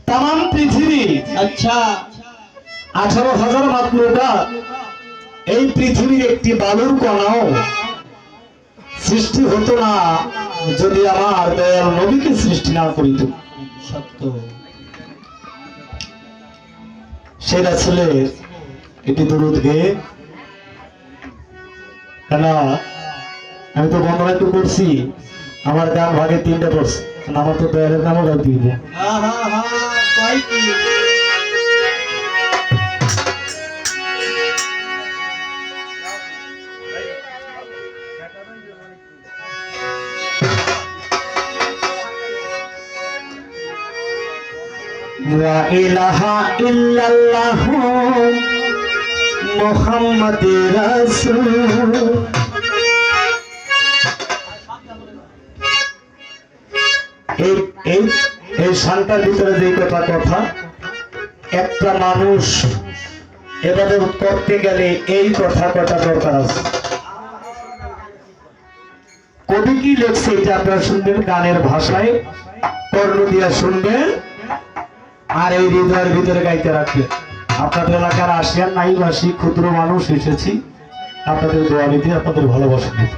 তাম পৃথিবী। আচ্ছা 18,000 মাত্রটা এই পৃথিবীর একটি বালুর কণাও সৃষ্টি হতো না যদি আমার দয়াল নবীকে সৃষ্টি না করিত। সত্য। সেটা ছেলে এটি দরুদ গেয়ে, কেন আমি তো বর্ণনা একটু করছি, আমার গান ভাগে 3টা পড়ছে, আমার তো দয়ালের নামও গাইতে দিব। হ্যাঁ হ্যাঁ হ্যাঁ কয় কি লা ইলাহা ইল্লাল্লাহ মুহাম্মাদুর রাসূল। এই শান্তার ভিতরে যে কথা একটা মানুষ এবাদত করতে গেলে এই কথা দরকার আছে। কবি কি লিখছে এটা আপনারা শুনবেন গানের ভাষায়, কর্ণ দিয়া শুনবেন আর এই হৃদয়ের ভিতরে গাইতে রাখবেন। আপনাদের এলাকার আসিয়ান নাইবাসী ক্ষুদ্র মানুষ এসেছি আপনাদের দোয়া নিতে, আপনাদের ভালোবাসা নিতে।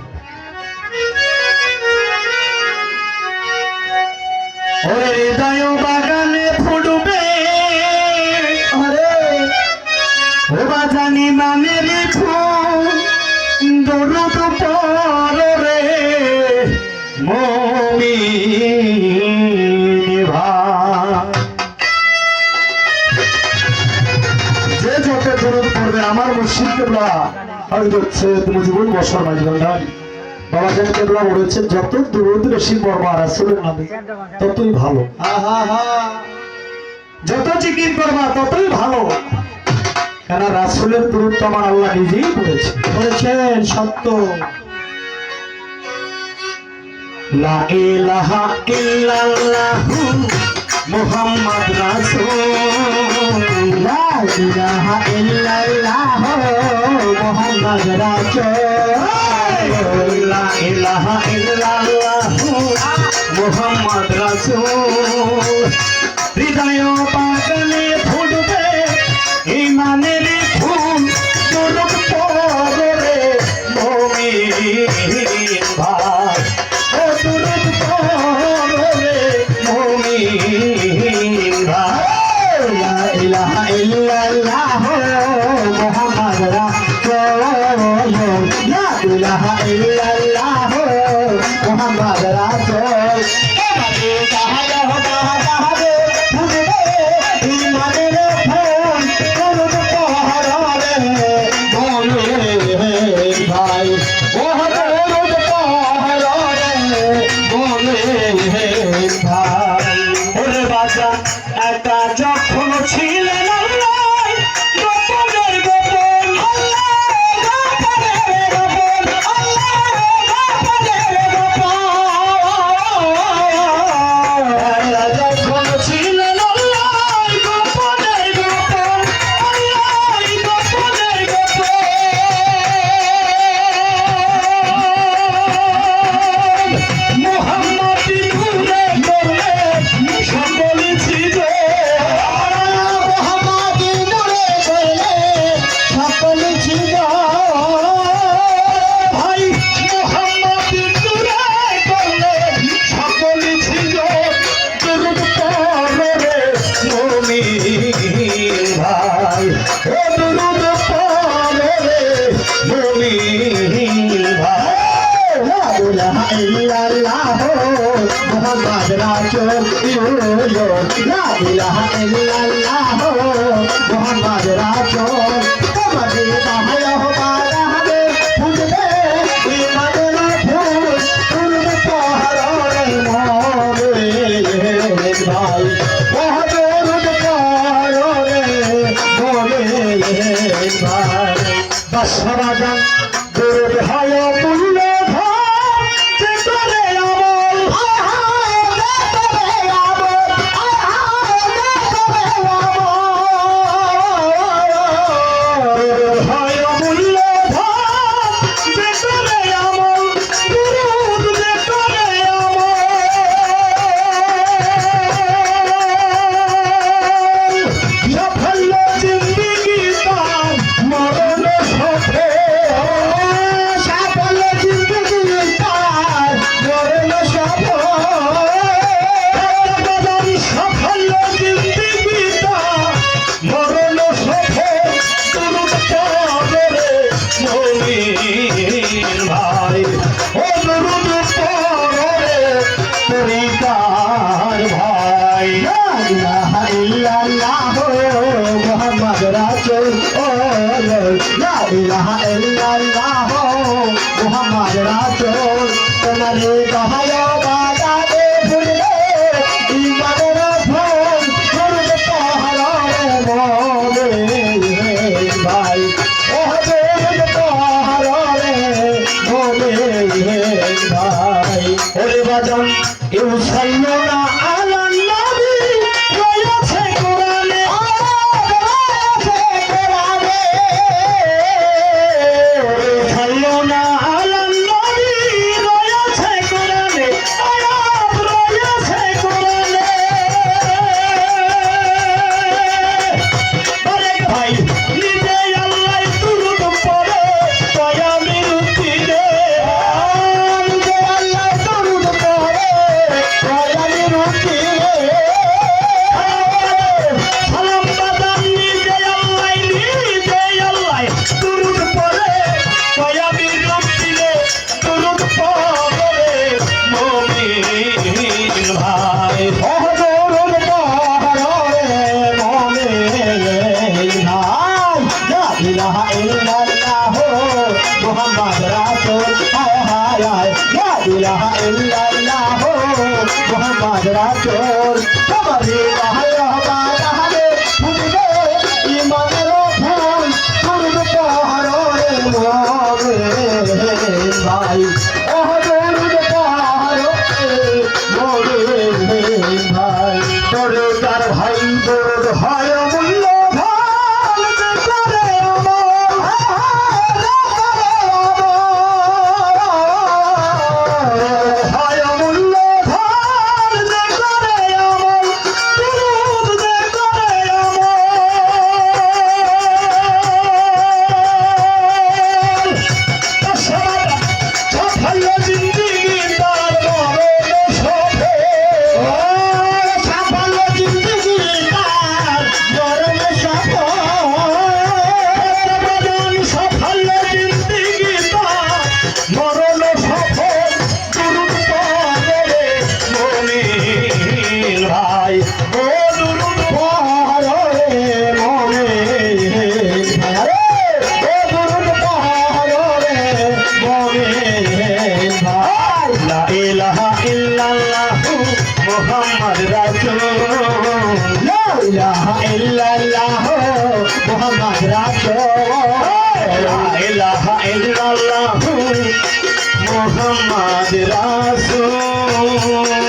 ওরে হৃদয় বাগানে ফুটবে ও বাজানি নামের ফুল, দরুদ পড়রে মুমিন ভাই। যে যত দরুদ পড়বে আমার মুর্শিদ কেবলা হচ্ছে তুমি জীবন বছর মাঝবান্ধার বাবা জান কেবলা বলেছে, যত দরুদ বেশি পড়বা রাসূলের নামে ততই ভালো। যত জিকির করবা ততই ভালো, কেন রাসূলের দরুদ তো আমার আল্লাহ নিজেই বলেছেন। সত্য। লা ইলাহা ইল্লাল্লাহু মুহাম্মাদ রাসূল। লা ইলাহা ইল্লাল্লাহু মুহাম্মাদ রাসূল। লা ইলাহা ইল্লাল্লাহু মুহাম্মাদ রাসূল। হৃদয় বাগানে ফুটবে ঈমানের ফুল, দরুদ পড়রে মুমিন ভাই। ও দরুদ পড়রে মুমিন ভাই। লা ইলাহা ইল্লাল্লাহু মুহাম্মাদ রাসূল। লা ইলাহা ইল্লাল্লাহু মুহাম্মাদ রাসূল। আমাদের তাহারা হবা তাহারে ফুটবে ঈমানের ফুল, দরুদ পড়রে মুমিন ভাই। ও দরুদ পড়রে মুমিন ভাই। ওরে বাজা একা যখন ছিলেন আল্লাহ গোপনের গোপন, গোপনের গোপন, গোপনের গোপন। যখন ছিলেন আল্লাহ গোপনের গোপন, গোপনের গোপন। মুহাম্মাদি নূরে নূরে সকল ছিল, মুহাম্মাদি নূরে নূরে সকল ছিল ভাই। মুহাম্মাদি নূরে নূরে সকল ছিল, দরুদ পড়রে মুমিন ভাই। ও দরুদ পড়রে মুমিন ভাই। লা ইলাহা ইল্লাল্লাহু মুহাম্মাদ রাসূল। লা ইলাহা ইল্লাল্লাহু মুহাম্মাদ রাসূল। আমাদের তাহারা হবা তাহারে ফুটবে ঈমানের ফুল, দরুদ পড়রে মুমিন ভাই। ও দরুদ পড়রে মুমিন ভাই। বাস বাজান দরুদ হয় মূল্য ধন, যে করে আমল যে করে আমল, যে করে আমল। দরুদ হয় মূল্য ধন, যে করে আমল, দরুদ যে করে আমল। লা ইলাহা ইল্লাল্লাহ মুহাম্মদ রাসূল লা ইলাহা ইল্লাল্লাহ মুহাম্মদ রাসূল তোমারে কহায় বাজারে ভুললে ইমানের ফল করবে পাহাড়ে মনে ভাই ও করবে পাহাড়ে মনে ভাই ওরে বাজান ইউসাল্লু না আলা নবী রয়েছে কোরআনে রয়েছে কোরআনে ইউসাল্লু না আলা নবী রয়েছে কোরআনে আয়াত রয়েছে কোরআনে আরে ভাই নিজে আল্লাহ দুরূদ পড়ে কয়ামের উত্তিরে নিজে আল্লাহ দুরূদ পড়ে কয়ামের উত্তিরে সালাম বাদাম নিজে আল্লাহ দুরূদ পড়ে কয়ামের উত্তিরে দুরূদ পড়ে মুমিন ভাই ও দুরূদ পড়ে মুমিন ভাই লা ইলাহা ইল্লাল্লাহ মুহাম্মদ রাসূল হায় হায় হায় লা ইলাহা ইল্লাল্লাহ মুহাম্মদ রাসূল তোমারে কহায় বাজারে ভুললে ইমানের ফল করবে পাহাড়ে মনে ভাই ও দরুদ পাহাড়ে মনে ভাই দরদার ভাই দরদ হয় মূল্য ভাল করে আমল হয় মূল্য ভাল করে আমল দরুদ করে আমল সাফল্য জিন্দিগি তার মরণ শোভে সাফল্য জিন্দিগি তার মরণ শোভে সাফল্য জিন্দিগি তার মরণ শোভে দুরূদ পড়ে মুমিন ভাই ও দুরূদ পড়ে মুমিন ভাই ও দুরূদ পড়ে মুমিন ভাই লা ইলাহা ইল্লাল্লাহ মুহাম্মদ রাসূল লা ইলাহা ইল্লাল্লাহ মুহাম্মদ রাসূল লা ইলাহা ইল্লাল্লাহ মুহাম্মদ রাসূল